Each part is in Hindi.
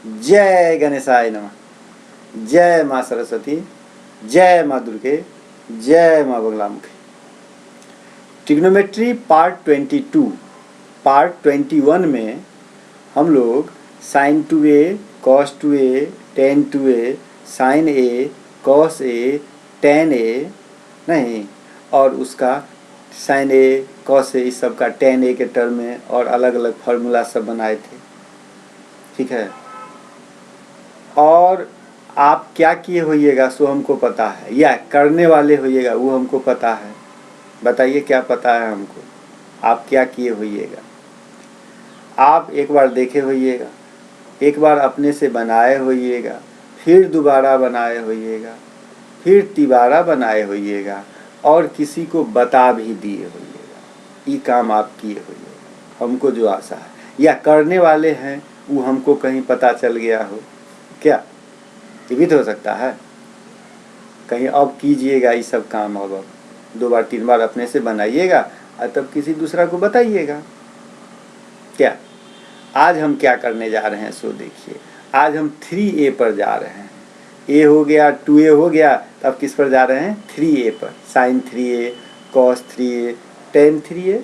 जय गणेशाय नमः। जय माँ सरस्वती, जय माँ दुर्गे, जय माँ बगलामुखी। ट्रिग्नोमेट्री पार्ट 22, पार्ट 21 में हम लोग sine 2a, cos 2a, tan 2a, sine a, cos a, tan a नहीं, और उसका साइन a, कॉस a, इस सब का टेन a के टर्म में और अलग अलग फार्मूला सब बनाए थे। ठीक है, और आप क्या किए होइएगा सो हमको पता है, या करने वाले होइएगा वो हमको पता है। बताइए क्या पता है हमको, आप क्या किए होइएगा। आप एक बार देखे होइएगा, एक बार अपने से बनाए होइएगा, फिर दोबारा बनाए होइएगा, फिर तिबारा बनाए होइएगा, और किसी को बता भी दिए होइएगा। ये काम आप किए होइएगा, हमको जो आशा है। या करने वाले हैं वो हमको कहीं पता चल गया हो, क्या ये भी तो हो सकता है। कहीं अब कीजिएगा ये सब काम, अब 2 बार 3 बार अपने से बनाइएगा और तब किसी दूसरा को बताइएगा। क्या आज हम क्या करने जा रहे हैं सो देखिए। आज हम 3a पर जा रहे हैं। a हो गया, 2a हो गया, तब किस पर जा रहे हैं? 3a पर। Sine 3a, cos 3a, tan 3a।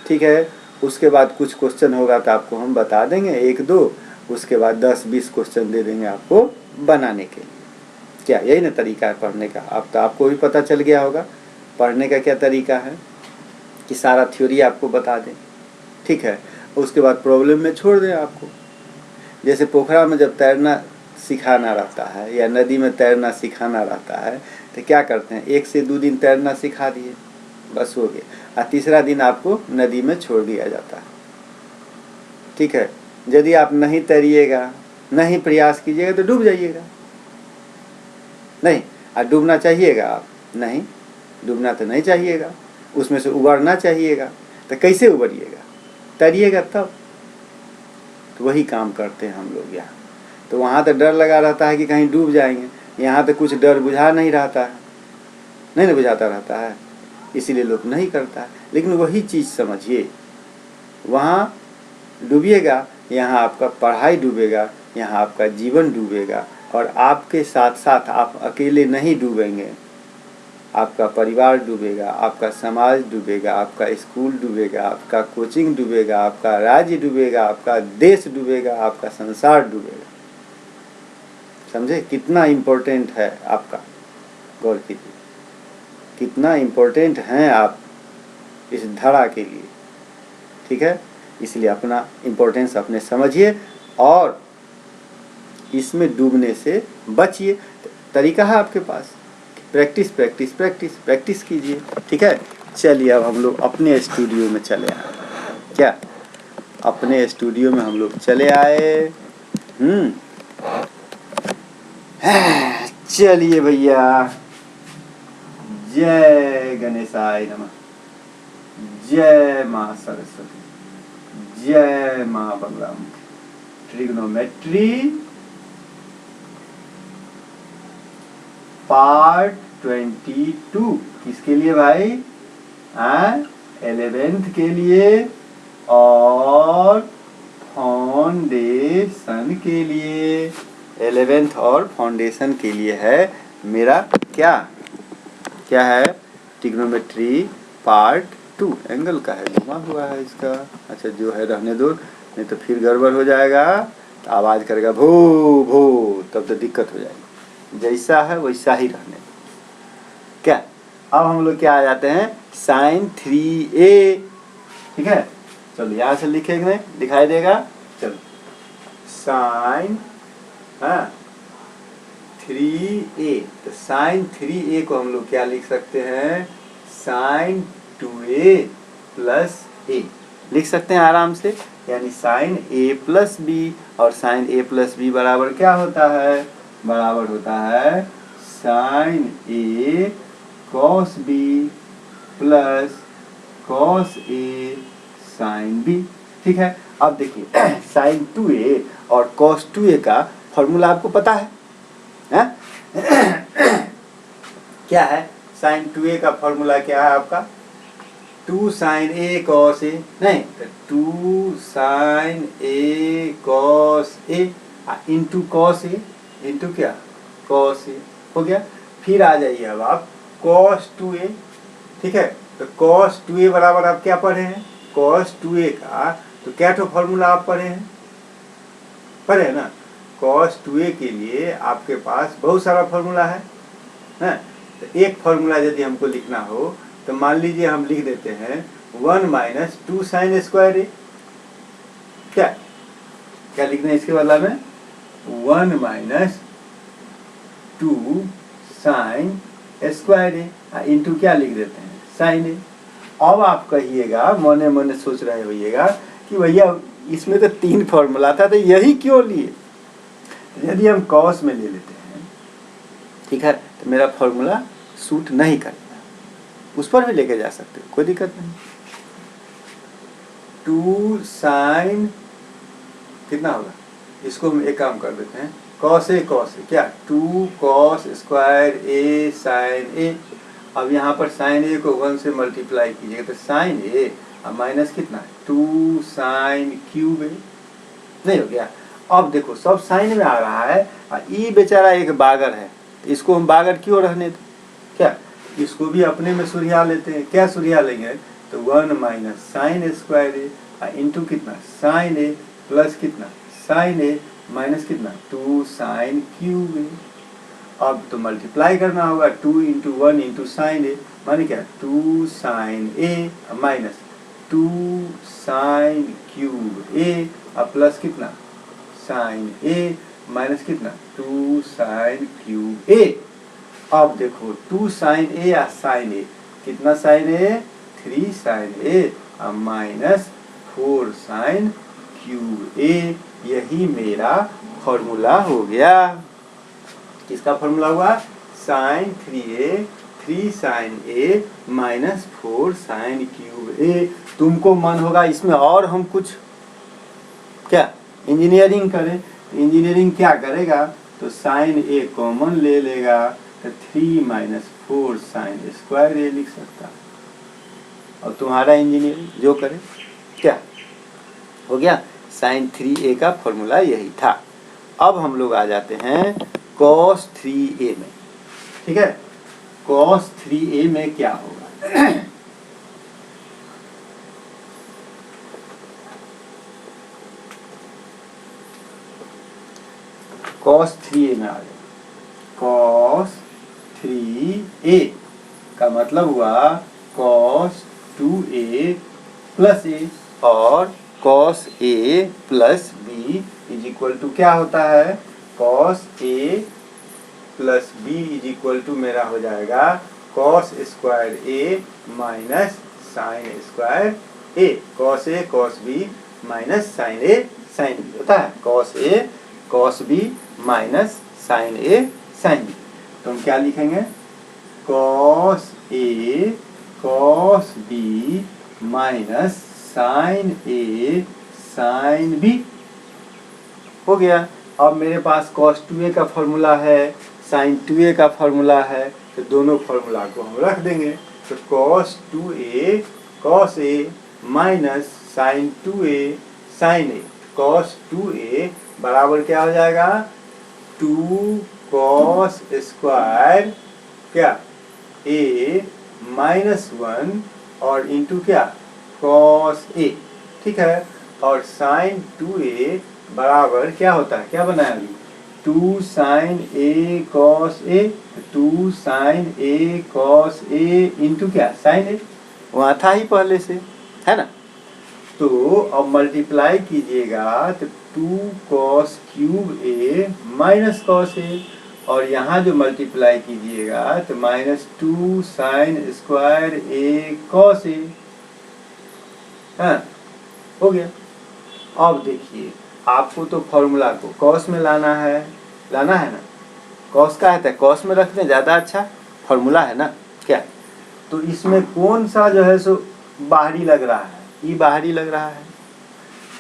ठीक है, उसके बाद कुछ क्वेश्चन होगा तो आपको हम बता देंगे 1-2, उसके बाद 10-20 क्वेश्चन दे देंगे आपको बनाने के लिए। क्या यही ना तरीका है पढ़ने का? अब तो आपको भी पता चल गया होगा पढ़ने का क्या तरीका है, कि सारा थ्योरी आपको बता दें। ठीक है, उसके बाद प्रॉब्लम में छोड़ दें आपको। जैसे पोखरा में जब तैरना सिखाना रहता है या नदी में तैरना सिखाना रहता है तो क्या करते हैं, 1 से 2 दिन तैरना सिखा दिए, बस हो गया, और तीसरा दिन आपको नदी में छोड़ दिया जाता है। ठीक है, यदि आप नहीं तैरिएगा, नहीं प्रयास कीजिएगा तो डूब जाइएगा। नहीं, और डूबना चाहिएगा आप? नहीं, डूबना तो नहीं चाहिएगा, उसमें से उबरना चाहिएगा। तो कैसे उबरिएगा? तैरिएगा तब। तो वही काम करते हैं हम लोग यहाँ। तो वहाँ तो डर लगा रहता है कि कहीं डूब जाएंगे, यहाँ तो कुछ डर बुझा नहीं रहता है, नहीं ना बुझाता रहता है, इसीलिए लोग नहीं करता है। लेकिन वही चीज़ समझिए, वहाँ डूबिएगा, यहाँ आपका पढ़ाई डूबेगा, यहाँ आपका जीवन डूबेगा, और आपके साथ साथ आप अकेले नहीं डूबेंगे, आपका परिवार डूबेगा, आपका समाज डूबेगा, आपका स्कूल डूबेगा, आपका कोचिंग डूबेगा, आपका राज्य डूबेगा, आपका देश डूबेगा, आपका संसार डूबेगा। समझे कितना इम्पोर्टेंट है आपका? गौर कीजिए कितना इम्पोर्टेंट हैं आप इस धरा के लिए। ठीक है, इसलिए अपना इम्पोर्टेंस अपने समझिए और इसमें डूबने से बचिए। तरीका है आपके पास, प्रैक्टिस प्रैक्टिस प्रैक्टिस प्रैक्टिस कीजिए। ठीक है, चलिए अब हम लोग अपने स्टूडियो में चले आए। क्या अपने स्टूडियो में हम लोग चले आए? चलिए भैया, जय गणेशाय नमः, जय माँ सरस्वती, जय माँ बगलामुखी। ट्रिग्नोमेट्री पार्ट 22 किसके लिए भाई? 11th के लिए और फाउंडेशन के लिए। 11th और फाउंडेशन के लिए है मेरा क्या क्या है? Trigonometry part 2। एंगल का है, घुमा हुआ है इसका। अच्छा जो है रहने दो, नहीं तो फिर गड़बड़ हो जाएगा, तो आवाज़ करेगा भू भू, तब तो दिक्कत हो जाएगी। जैसा है वैसा ही रहने दो। क्या अब हम लोग क्या आ जाते हैं? Sign 3a। ठीक है, चलो यहाँ से लिखेंगे, दिखाई देगा। चलो साइन 3a, तो साइन 3a को हम लोग क्या लिख सकते हैं? साइन 2a प्लस a लिख सकते हैं आराम से। यानी साइन a प्लस b, और साइन a प्लस b बराबर क्या होता है? बराबर होता है sine a cos b plus cos a sine b। ठीक है, अब देखिए साइन 2a और कॉस 2a का फॉर्मूला आपको पता है? क्या है? साइन 2a का फॉर्मूला क्या है आपका? 2 साइन a कॉस a, नहीं 2 sine a cos a। Into cos a, into क्या कॉस ए, हो गया। फिर आ जाइए अब आप कॉस 2a, ठीक है। तो कॉस 2a बराबर आप क्या पढ़े हैं, कॉस 2a का तो क्या तो फॉर्मूला आप पढ़े हैं, पढ़े हैं ना। कॉस 2a के लिए आपके पास बहुत सारा फॉर्मूला है ना। तो एक फॉर्मूला यदि हमको लिखना हो तो मान लीजिए हम लिख देते हैं 1 माइनस 2 साइन स्क्वायर ए। क्या क्या लिखना है इसके बदला में, 1 माइनस 2 साइन स्क्वायर ए इंटू क्या लिख देते हैं साइन ए। अब आप कहिएगा, मने मने सोच रहे होइएगा कि भैया इसमें तो 3 फॉर्मूला था तो यही क्यों लिए। यदि हम कॉस में ले लेते हैं, ठीक है, तो मेरा फॉर्मूला सूट नहीं करता, उस पर भी लेके जा सकते हो, कोई दिक्कत नहीं। 2 साइन कितना होगा, इसको हम एक काम कर देते हैं, कॉस ए क्या 2 कॉस स्क्वायर ए साइन ए। अब यहाँ पर साइन ए को 1 से मल्टीप्लाई कीजिएगा तो साइन ए और माइनस कितना 2 साइन क्यूब ए, नहीं हो गया। अब देखो सब साइन में आ रहा है और ये बेचारा एक बागर है, तो इसको हम बागर क्यों रहने दो, क्या इसको भी अपने में सुरिया लेते हैं। क्या सुरिया लेंगे, तो 1 माइनस साइन स्क्वायर ए इंटू कितना साइन ए प्लस कितना साइन ए माइनस कितना 2 साइन क्यूब ए। अब तो मल्टीप्लाई करना होगा, 2 इंटू 1 इंटू साइन ए माने क्या 2 साइन ए माइनस 2 साइन क्यूब ए और प्लस कितना साइन ए माइनस कितना 2 साइन क्यूब ए। अब देखो 2 साइन ए या साइन ए कितना साइन ए 3 साइन ए और माइनस 4 साइन क्यूब ए। यही मेरा फॉर्मूला हो गया। किसका फॉर्मूला हुआ, साइन 3a 3 साइन ए माइनस 4 साइन क्यूब ए। तुमको मन होगा इसमें और हम कुछ क्या इंजीनियरिंग करें, इंजीनियरिंग क्या करेगा, तो साइन ए कॉमन ले लेगा तो 3 माइनस 4 साइन स्क्वायर ए लिख सकता। और तुम्हारा इंजीनियरिंग जो करे, क्या हो गया, साइन 3a का फॉर्मूला यही था। अब हम लोग आ जाते हैं कॉस 3a में, ठीक है। कॉस 3a में क्या होगा, कॉस 3a में आ गया। कॉस 3a का मतलब हुआ कॉस 2a प्लस ए और cos a plus b is equal to क्या होता है, cos a plus b is equal to मेरा हो जाएगा cos square a minus sine square a। Cos a cos b minus sine a sine b होता है, cos a cos b minus sine a sine b। तो हम क्या लिखेंगे, cos a cos b minus sine a sine b हो गया। अब मेरे पास cos 2a का फॉर्मूला है, sin 2a का फॉर्मूला है, तो दोनों फॉर्मूला को हम रख देंगे। तो cos 2a cos a minus sin 2a sin a, cos 2a बराबर क्या हो जाएगा 2 cos स्क्वायर क्या a माइनस 1 और इंटू क्या cos a, ठीक है। और sin 2a बराबर क्या होता है, क्या बनाया अभी 2 sin a cos a, 2 sin a cos a into क्या sin a, वहाँ था ही पहले से, है ना। तो अब मल्टीप्लाई कीजिएगा तो 2 cos cube a minus cos a, और यहाँ जो मल्टीप्लाई कीजिएगा तो minus 2 sin square a cos a, हाँ हो गया। अब देखिए आपको तो फॉर्मूला को कॉस में लाना है ना, कॉस का है तो कॉस में रखते हैं, ज़्यादा अच्छा फॉर्मूला है ना क्या। तो इसमें कौन सा जो है सो बाहरी लग रहा है, ये बाहरी लग रहा है,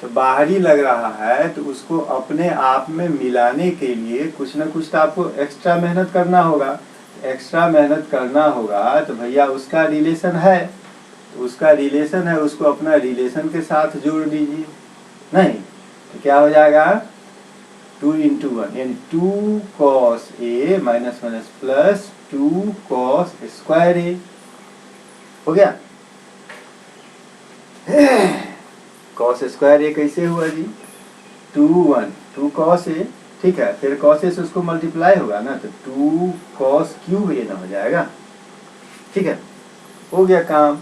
तो बाहरी लग रहा है तो उसको अपने आप में मिलाने के लिए कुछ ना कुछ तो आपको एक्स्ट्रा मेहनत करना होगा। एक्स्ट्रा मेहनत करना होगा तो भैया उसका रिलेशन है, तो उसका रिलेशन है, उसको अपना रिलेशन के साथ जोड़ दीजिए। नहीं तो क्या हो जाएगा 2 इंटू 1 यानी 2 cos A minus minus plus 2 cos square A हो गया। कॉस स्क्वायर ए कैसे हुआ जी? 2 कॉस ए, ठीक है, फिर कॉस ए से उसको मल्टीप्लाई होगा ना, तो 2 कॉस क्यूब ए ना हो जाएगा। ठीक है, हो गया काम।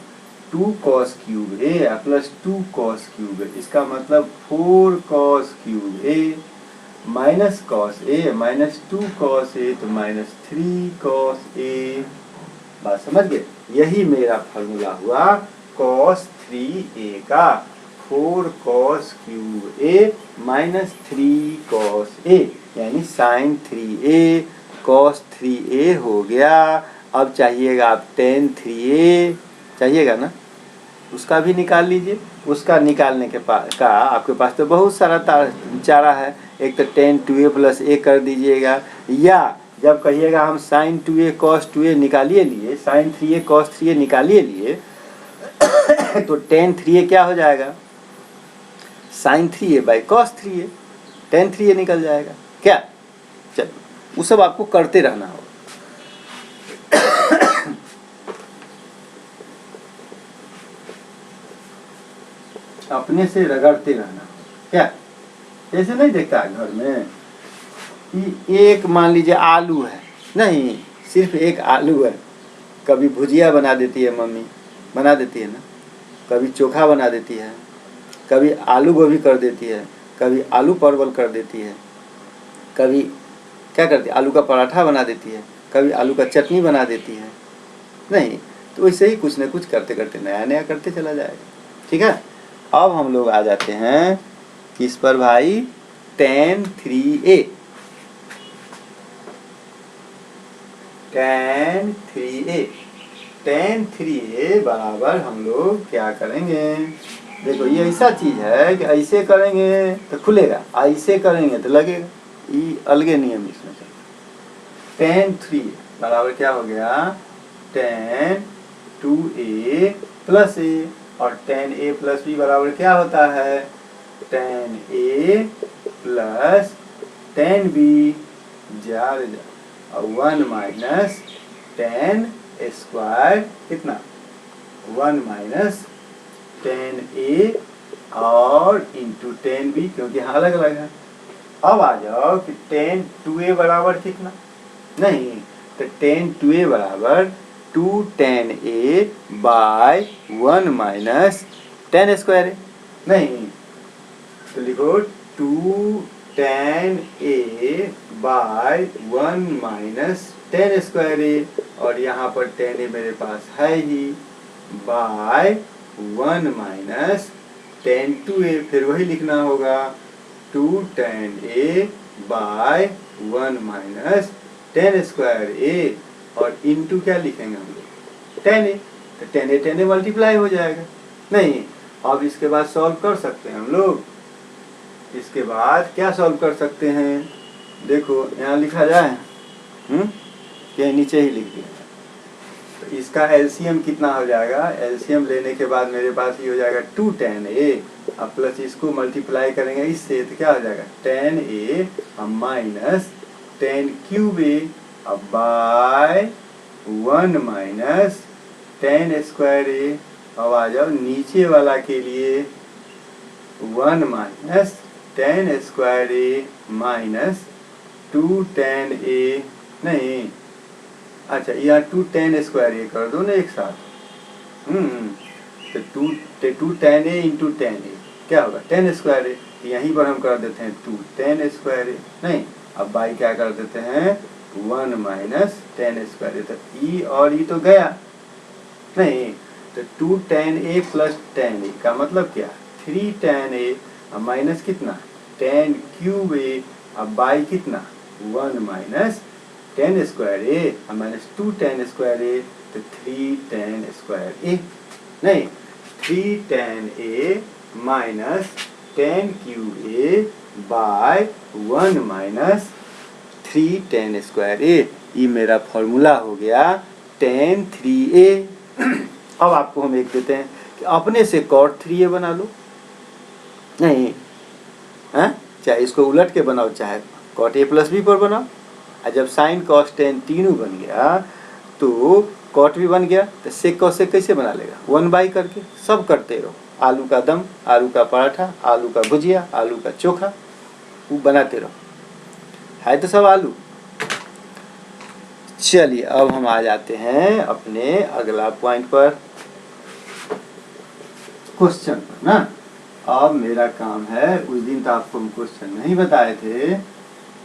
2 कॉस क्यूब ए प्लस 2 कॉस क्यूब ए, इसका मतलब 4 cos cube A minus cos A minus 2 cos ए, तो माइनस 3 कॉस ए। बात समझ गए? यही मेरा फॉर्मूला हुआ कॉस 3a का। 4 cos cube A minus 3 cos A यानी साइन 3a कॉस 3a हो गया। अब चाहिएगा आप टेन 3a चाहिएगा ना, उसका भी निकाल लीजिए। उसका निकालने के का आपके पास तो बहुत सारा चारा है। एक तो टेन 2a प्लस a कर दीजिएगा, या जब कहिएगा हम साइन 2a कॉस 2a निकालिए लिए, साइन 3a कॉस 3a निकालिए लिए तो टेन 3a क्या हो जाएगा? Sign 3a by cos 3a, tan 3a निकल जाएगा क्या? चलो वो सब आपको करते रहना होगा। अपने से रगड़ते रहना क्या? ऐसे नहीं देखता है घर में कि एक मान लीजिए आलू है, नहीं सिर्फ एक आलू है, कभी भुजिया बना देती है मम्मी, बना देती है ना, कभी चोखा बना देती है, कभी आलू गोभी कर देती है, कभी आलू परवल कर देती है, कभी क्या करती है आलू का पराठा बना देती है, कभी आलू का चटनी बना देती है। नहीं तो वैसे ही कुछ न कुछ करते करते नया नया करते चला जाएगा। ठीक है, अब हम लोग आ जाते हैं किस पर भाई? Ten 3a। Tan 3a, tan 3a बराबर हम लोग क्या करेंगे? देखो ये ऐसा चीज है कि ऐसे करेंगे तो खुलेगा, ऐसे करेंगे तो लगेगा, ये अलगे नियम इसमें चलता। टेन 3 बराबर क्या हो गया? टेन 2a प्लस a, और टेन a प्लस b बराबर क्या होता है? Ten a plus ten b jar और 1 माइनस टेन स्क्वायर कितना? 1 माइनस टेन a और इंटू टेन b, क्योंकि यहाँ अलग अलग है। अब आ जाओ कि टेन 2a बराबर कितना? नहीं तो टेन 2a बराबर 2 tan a by 1 minus tan square है। नहीं तो लिखो 2 tan a by 1 minus tan square है, और यहाँ पर टेन a मेरे पास है ही, बाय 1 माइनस टेन 2a, फिर वही लिखना होगा 2 tan a by 1 minus tan square a, और इंटू क्या लिखेंगे हम लोग? टेन a, तो टेन a मल्टीप्लाई हो जाएगा। नहीं अब इसके बाद सॉल्व कर सकते हैं हम लोग। इसके बाद क्या सॉल्व कर सकते हैं? देखो यहाँ लिखा जाए, क्या नीचे ही लिख दिया। तो इसका एलसीएम कितना हो जाएगा? एलसीएम लेने के बाद मेरे पास ये हो जाएगा 2 टेन a, अब प्लस इसको मल्टीप्लाई करेंगे इससे तो क्या हो जाएगा? Tan a minus tan cube a अब by 1 minus tan square a। अब आ जाओ नीचे वाला के लिए 1 minus tan square a minus 2 tan a, नहीं अच्छा यहाँ 2 टेन स्क्वायर a कर दो ना एक साथ। तो 2 tan a into ten a क्या होगा? Ten square a। यहीं पर हम कर देते हैं 2 टेन स्क्वायर a, नहीं अब बाई क्या कर देते हैं? 1 माइनस टेन स्क्वायर a, तो ई और ई तो गया नहीं, तो 2 tan a plus tan a का मतलब क्या? 3 टेन a माइनस कितना? टेन क्यूब a, अब बाई कितना? 1 minus tan square a minus 2 tan square a, तो 3 टेन स्क्वायर a, नहीं 3 tan a minus tan cube a by 1 minus 3 tan square a। ये मेरा फॉर्मूला हो गया टेन 3a। अब आपको हम एक देते हैं कि अपने से कॉट 3a बना लो। नहीं चाहे इसको उलट के बनाओ, चाहे कॉट ए प्लस बी पर बनाओ। और जब साइन कॉस टेन तीनों बन गया तो कॉट भी बन गया, तो सेक कॉस सेक कैसे बना लेगा? 1/, करके सब करते रहो। आलू का दम, आलू का पराठा, आलू का भुजिया, आलू का चोखा, वो बनाते रहो, है तो सब आलू। चलिए अब हम आ जाते हैं अपने अगला पॉइंट पर, क्वेश्चन पर ना। अब मेरा काम है, उस दिन तो आपको हम क्वेश्चन नहीं बताए थे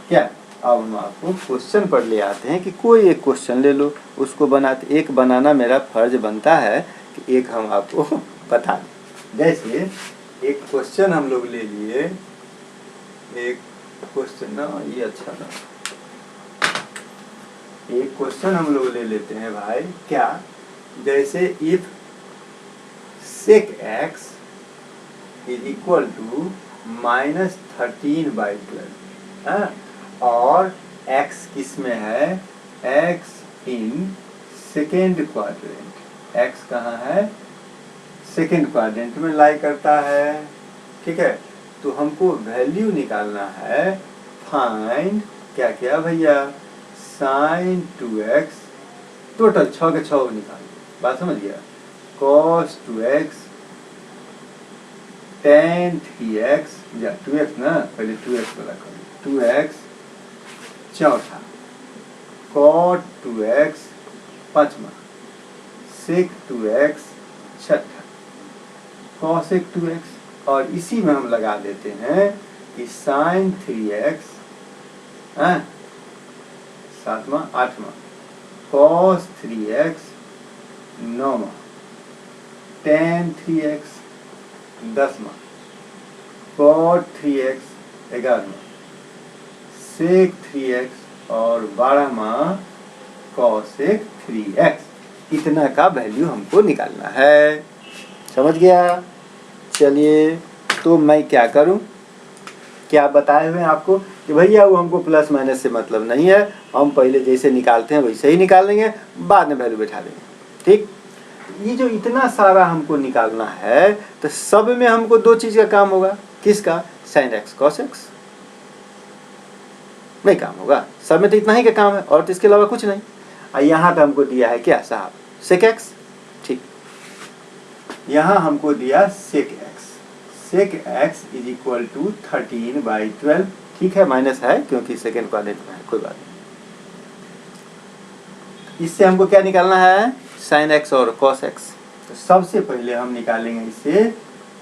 क्या, अब हम आपको क्वेश्चन पर ले आते हैं कि कोई एक क्वेश्चन ले लो, उसको बनाते। एक बनाना मेरा फर्ज बनता है कि एक हम आपको बता दें। जैसे एक क्वेश्चन हम लोग ले लिए, एक क्वेश्चन ना, ये अच्छा ना, एक क्वेश्चन हम लोग ले लेते हैं भाई, क्या, जैसे if sec x is equal to -13/12, और x किस में है? x in second quadrant. x कहाँ है? सेकेंड क्वाड्रेंट में लाई करता है, ठीक है। तो हमको वैल्यू निकालना है, फाइंड क्या क्या भैया, sin 2x, टोटल 6 के 6 निकाल, बात समझ गया, cos 2x, tan 3x, या 2x ना, पहले 2x वाला कर, 2x चौथा, cot 2x पांचवा, sec 2x छठा, cosec 2x, और इसी में हम लगा देते हैं कि sin 3x सातवां आठवां, cos 3x नौवां, tan 3x 10वां, cot 3x 11वां, sec 3x और 12वां cosec 3x। इतना का वैल्यू हमको निकालना है, समझ गया। चलिए तो मैं क्या करूं, क्या बताए हुए आपको कि भैया वो हमको प्लस माइनस से मतलब नहीं है, हम पहले जैसे निकालते हैं वैसे ही निकाल लेंगे, बाद में वैल्यू बैठा देंगे, ठीक। ये जो इतना सारा हमको निकालना है, तो सब में हमको दो चीज का काम होगा, किसका? sin x cos x नहीं काम होगा, सब में तो इतना ही का काम है, और तो इसके अलावा कुछ नहीं। और यहाँ तो हमको दिया है क्या साहब? sec x, ठीक। यहाँ हमको दिया sec x is equal to 13/12, ठीक है, माइनस है क्योंकि सेकेंड क्वाड्रेंट में है, कोई बात नहीं। इससे हमको क्या निकालना है? sin x और cos x। तो सबसे पहले हम निकालेंगे इससे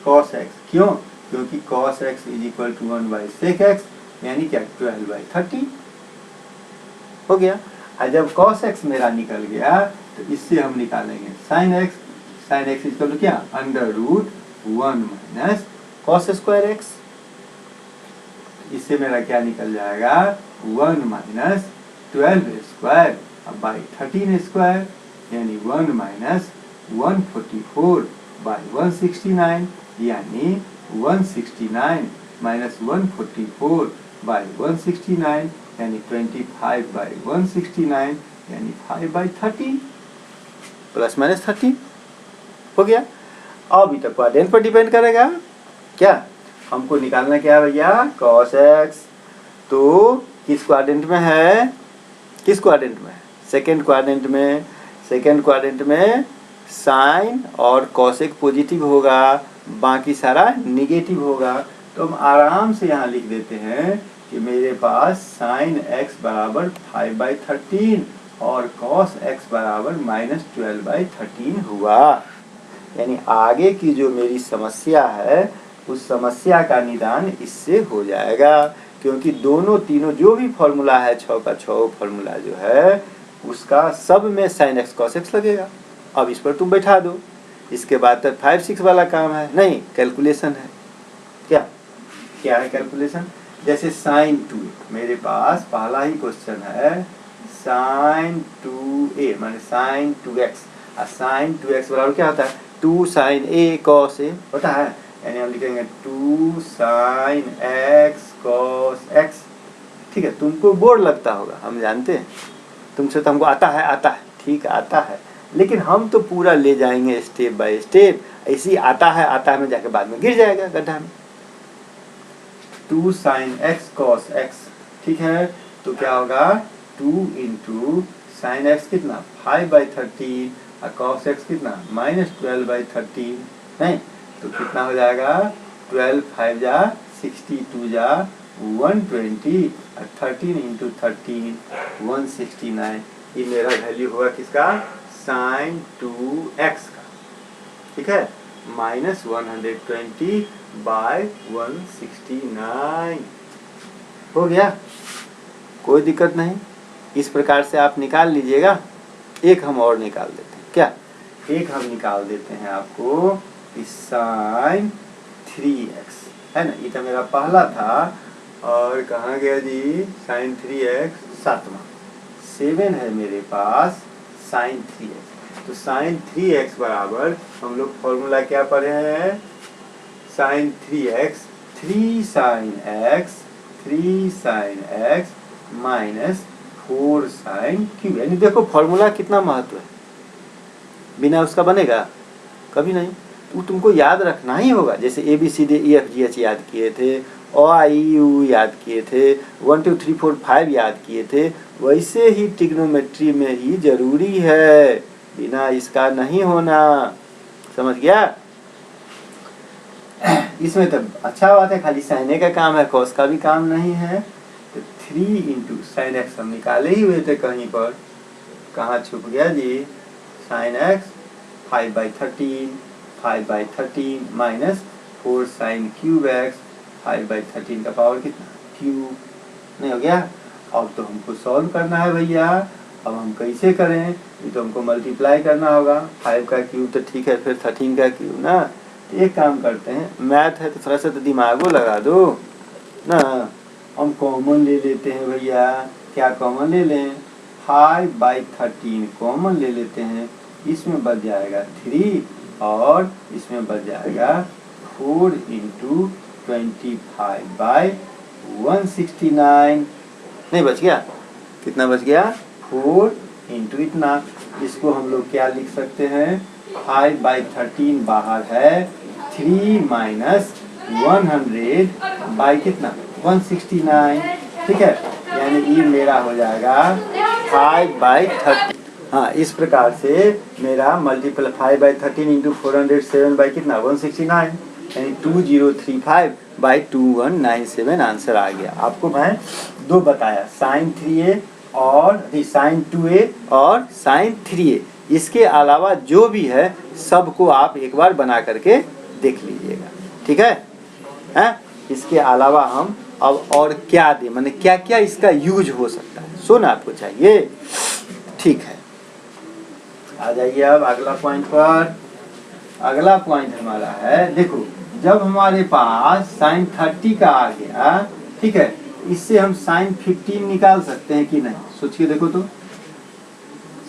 cos x, क्यों? क्योंकि cos x is equal to 1/sec x, यानी क्या, 12/30 हो गया। और जब cos x मेरा निकल गया, तो इससे हम निकालेंगे sin x is equal to क्या, √1 माइनस cos स्क्वायर x। इससे मेरा क्या निकल जाएगा, 1 माइनस 12 स्क्वायर बाई 13 स्क्वायर, यानी 1 माइनस 144/169, यानी 169 माइनस 144/169, यानी 25/169, यानी 5/30, प्लस माइनस 30 हो गया। अभी तक क्वाड्रेंट पर डिपेंड करेगा क्या, हमको निकालना क्या है भैया, cos x। तो किस क्वाड्रेंट में है? किस क्वाड्रेंट में? सेकेंड क्वाड्रेंट में। सेकेंड क्वाड्रेंट में साइन और कॉसेक पॉजिटिव होगा, बाकी सारा निगेटिव होगा। तो हम आराम से यहाँ लिख देते हैं कि मेरे पास साइन x बराबर 5/13 और cos x बराबर -12/13 हुआ। यानी आगे की जो मेरी समस्या है, उस समस्या का निदान इससे हो जाएगा, क्योंकि दोनों तीनों जो भी फॉर्मूला है, 6 का 6 फॉर्मूला जो है, उसका सब में sin x cos x लगेगा। अब इस पर तुम बैठा दो, इसके बाद तक 5 6 वाला काम है, नहीं कैलकुलेशन है। क्या क्या है कैलकुलेशन? जैसे sin 2, मेरे पास पहला ही क्वेश्चन है, sin 2a माने sin 2x, और sin 2x बराबर क्या होता है, 2 sin a cos a होता है, यानी हम लिखेंगे 2 sin x cos x। ठीक है, तुमको बोर लगता होगा, हम जानते हैं, तुमसे तो हमको आता है, ठीक आता है, लेकिन हम तो पूरा ले जाएंगे स्टेप बाय स्टेप। ऐसी आता है में जाके बाद में गिर जाएगा गड्ढा में। 2 साइन एक्स कॉस एक्स, ठीक है। तो क्या होगा 2 इंटू साइन एक्स कितना 5/13 और कॉस एक्स कितना -12/13, नहीं तो कितना हो जाएगा 12 5 जा 62 जा 120 और 13 इंटू 13 169। ये मेरा वैल्यू होगा किसका साइन 2x का, ठीक है, -120/169 हो गया, कोई दिक्कत नहीं। इस प्रकार से आप निकाल लीजिएगा। एक हम और निकाल देते हैं, क्या एक हम निकाल देते हैं आपको साइन 3x, है ना। ये तो मेरा पहला था और कहाँ गया जी साइन 3x 7वां, 7 है मेरे पास साइन 3x। तो साइन 3x बराबर हम लोग फॉर्मूला क्या पढ़े हैं, sine 3x 3 sine x minus 4 sine cube. यानी देखो फॉर्मूला कितना महत्व है, बिना उसका बनेगा कभी नहीं। तो तुमको याद रखना ही होगा। जैसे ABCDEFGH याद किए थे, OIU याद किए थे, 1 2 3 4 5 याद किए थे, वैसे ही ट्रिग्नोमेट्री में ही जरूरी है, बिना इसका नहीं होना। समझ गया। इसमें तो अच्छा बात है, खाली साइन का काम है, कॉस का भी काम नहीं है। तो 3 इंटू साइन एक्स हम निकाले ही हुए थे कहीं पर, कहाँ छुप गया जी sine x 5/13 minus 4 sine cube x 5/13 का पावर कितना क्यूब, नहीं हो गया। अब तो हमको सॉल्व करना है भैया। अब हम कैसे करें, ये तो हमको मल्टीप्लाई करना होगा। 5 का क्यूब तो ठीक है, फिर 13 का क्यूब ना। तो एक काम करते हैं, मैथ है तो थोड़ा सा तो दिमागो लगा दो ना। हम कॉमन ले लेते हैं भैया। क्या कॉमन ले लें, 5/13 कॉमन ले लेते हैं। इसमें बच जाएगा 3 और इसमें बच जाएगा 4 इंटू 25/169। नहीं बच गया, कितना बच गया 4 इंटू इतना। इसको हम लोग क्या लिख सकते हैं, 5/13 बाहर है, 3 माइनस 100 बाई कितना 169, ठीक है। यानी ये मेरा हो जाएगा 5/13। हाँ, इस प्रकार से मेरा मल्टीपल 5/13 इंटू 407 बाई कितना 169, यानी 2035/2197 आंसर आ गया। आपको मैं दो बताया, साइन 3a और साइन 2a और साइन 3a। इसके अलावा जो भी है सबको आप एक बार बना करके देख लीजिएगा, ठीक है। हैं, इसके अलावा हम अब और क्या दें, माने क्या क्या इसका यूज हो सकता है, सुना आपको चाहिए, ठीक है। आ जाइए अब अगला पॉइंट पर। अगला पॉइंट हमारा है, देखो जब हमारे पास साइन 30 का आ गया, ठीक है, इससे हम साइन 15 निकाल सकते हैं कि नहीं, सोच के देखो तो।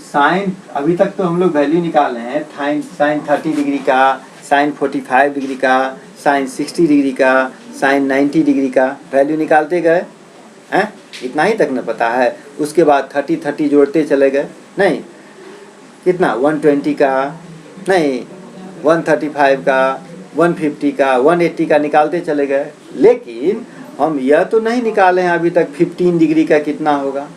साइन अभी तक तो हम लोग वैल्यू निकाल रहे हैं, साइन 30 डिग्री का, साइन 45 डिग्री का, साइन 60 डिग्री का, साइन 90 डिग्री का वैल्यू निकालते गए हैं, इतना ही तक न पता है। उसके बाद 30 जोड़ते चले गए, नहीं कितना 120 का, नहीं 135 का, 150 का, 180 का निकालते चले गए। लेकिन हम यह तो नहीं निकाले हैं अभी तक 15 डिग्री का कितना होगा,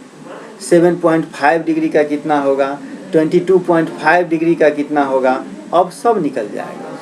7.5 डिग्री का कितना होगा, 22.5 डिग्री का कितना होगा। अब सब निकल जाएगा,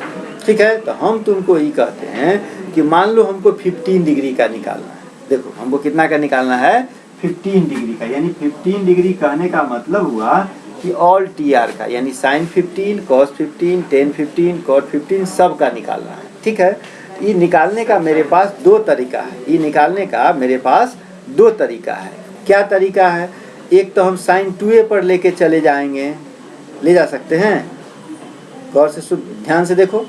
ठीक है। तो हम तुमको ये कहते हैं कि मान लो हमको 15 डिग्री का निकालना है। देखो हमको कितना का निकालना है, 15 डिग्री का। यानी 15 डिग्री कहने का मतलब हुआ कि ऑल TR का, यानी साइन 15, कॉस 15, टेन 15, कॉट 15 सब का निकालना है, ठीक है। ये निकालने का मेरे पास दो तरीका है, ये निकालने का मेरे पास दो तरीका है। क्या तरीका है, एक तो हम साइन 2a पर लेके चले जाएंगे, ले जा सकते हैं, गौर से ध्यान से देखो,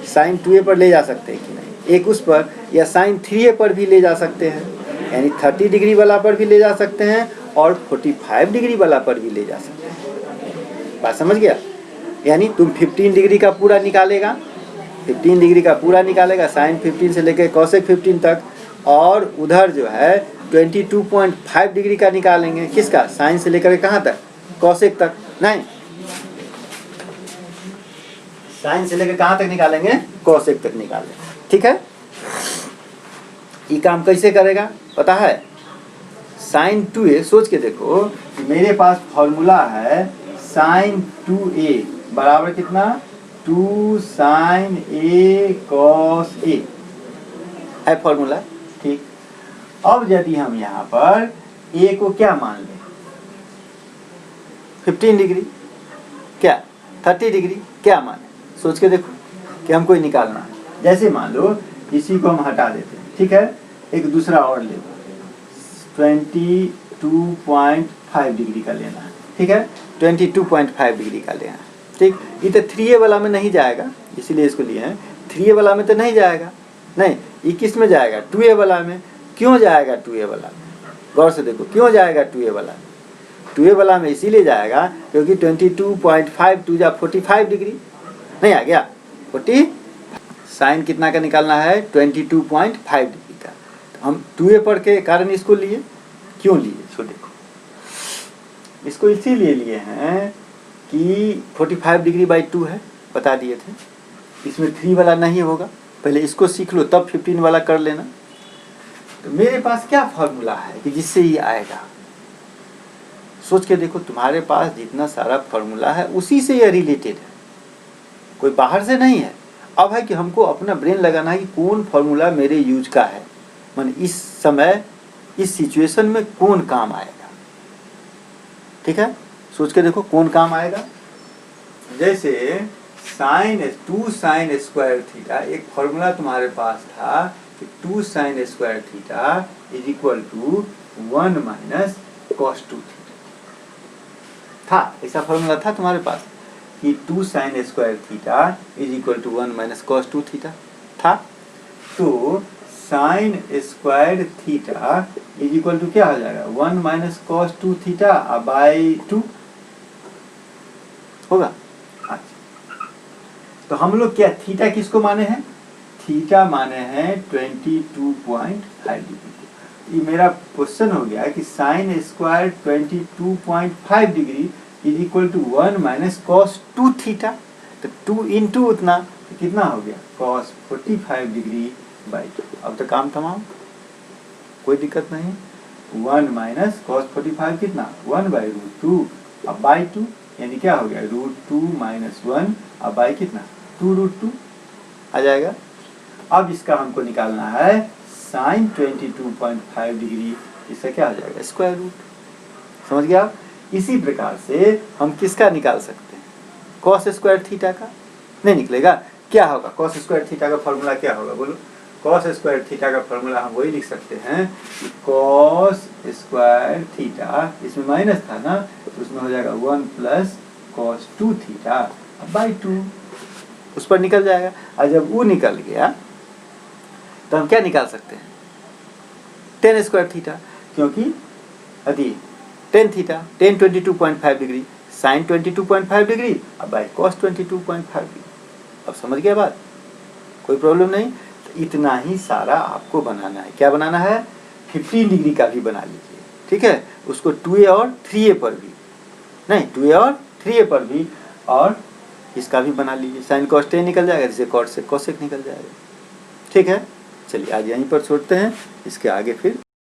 साइन 2a पर ले जा सकते हैं कि नहीं। एक उस पर, या साइन 3a पर भी ले जा सकते हैं, यानी 30 डिग्री वाला पर भी ले जा सकते हैं और 45 डिग्री वाला पर भी ले जा सकते हैं। बात समझ गया। यानी तुम 15 डिग्री का पूरा निकालेगा, 15 डिग्री का पूरा निकालेगा, साइन 15 से लेकर कॉसेक 15 तक, और उधर जो है 22.5 डिग्री का निकालेंगे, किसका, साइन से लेकर कहाँ तक, कॉसेक तक, नहीं साइन से लेकर कहाँ तक निकालेंगे, कॉसेक तक निकालेंगे, ठीक है। ये काम कैसे करेगा पता है? साइन 2a, सोच के देखो कि मेरे पास फॉर्मूला है साइन 2a बराबर कितना, 2 साइन a कॉस a है फॉर्मूला, ठीक। अब यदि हम यहाँ पर a को क्या मान लें, 15 डिग्री, क्या 30 डिग्री, क्या माने, सोच के देखो कि हमको ही निकालना है। जैसे मान लो इसी को हम हटा देते हैं, ठीक है, एक दूसरा और ले लो, 22.5 डिग्री का लेना है, ठीक है, 22.5 डिग्री का लेना है, ठीक। ये तो 3a वाला में नहीं जाएगा, इसीलिए इसको लिए हैं। 3a वाला में तो नहीं जाएगा, नहीं, ये किस में जाएगा, 2a वाला में। क्यों जाएगा 2a वाला में, गौर से देखो क्यों जाएगा 2a वाला में। 2a वाला में इसीलिए जाएगा क्योंकि 22.5 2 जा 45 डिग्री, नहीं आ गया 40, साइन कितना का निकालना है, 22.5 डिग्री का। तो हम 2a पर के कारण इसको लिए, क्यों लिए, इसको देखो, इसको इसीलिए लिए हैं कि 45 डिग्री बाई 2 है, बता दिए थे। इसमें 3 वाला नहीं होगा, पहले इसको सीख लो तब 15 वाला कर लेना। तो मेरे पास क्या फॉर्मूला है कि जिससे ये आएगा, सोच के देखो, तुम्हारे पास जितना सारा फॉर्मूला है उसी से यह रिलेटेड है, कोई बाहर से नहीं है। अब है कि हमको अपना ब्रेन लगाना है कि कौन फॉर्मूला मेरे यूज का है, माने इस समय इस सिचुएशन में कौन काम आएगा, ठीक है। सोच के देखो कौन काम आएगा। जैसे साइन 2 साइन स्क्वायर थीटा, एक फॉर्मूला तुम्हारे पास था कि 2 sine square theta is equal to 1 minus cos 2 theta था, ऐसा फॉर्मूला था तुम्हारे पास कि 2 sine square theta is equal to 1 minus cos 2 theta था। तो sine square theta is equal to क्या हो जाएगा, 1 माइनस कॉस 2 थीटा बाई 2 होगा। अच्छा, तो हम लोग क्या थीटा किसको माने हैं, थीटा माने हैं 22.5 डिग्री। ये मेरा क्वेश्चन हो गया कि sine square 22.5 degree is equal to 1 minus cos 2 theta. तो 2 इंटू उतना तो कितना हो गया, कॉस 45 डिग्री बाई 2। अब तो काम तमाम, कोई दिक्कत नहीं। 1 माइनस कॉस 45 कितना, 1 बाई रूट 2 अब बाई 2, यानी क्या हो गया, रूट 2 माइनस 1 अब बाई कितना, 2 रूट 2 आ जाएगा। अब इसका हमको निकालना है साइन 22.5 डिग्री, इससे क्या आ जाएगा, स्क्वायर रूट। समझ गया। इसी प्रकार से हम किसका निकाल सकते हैं, कॉस स्क्वायर थीटा का, नहीं निकलेगा, क्या होगा कॉस स्क्वायर थीटा का फॉर्मूला क्या होगा, बोलो। कॉस स्क्वायर थीटा का फॉर्मूला हम वही लिख सकते हैं कि कॉस स्क्वायर थीटा, इसमें माइनस था ना, तो उसमें हो जाएगा 1 प्लस कॉस 2 थीटा बाई 2, उस पर निकल जाएगा। और जब वो निकल गया तो हम क्या निकाल सकते हैं, टेन स्क्वायर थीटा, क्योंकि यदि tan theta, tan 22.5 degree, sine 22.5 degree अब बाई कॉस 22.5 डिग्री। अब समझ गया बात, कोई प्रॉब्लम नहीं। तो इतना ही सारा आपको बनाना है। क्या बनाना है, 15 डिग्री का भी बना लीजिए, ठीक है, उसको 2a और 3a पर भी, नहीं 2a और 3a पर भी, और इसका भी बना लीजिए। साइन कॉस टेन निकल जाएगा, जिससे कॉट से कोसेक निकल जाएगा, ठीक है। चलिए आज यहीं पर छोड़ते हैं, इसके आगे फिर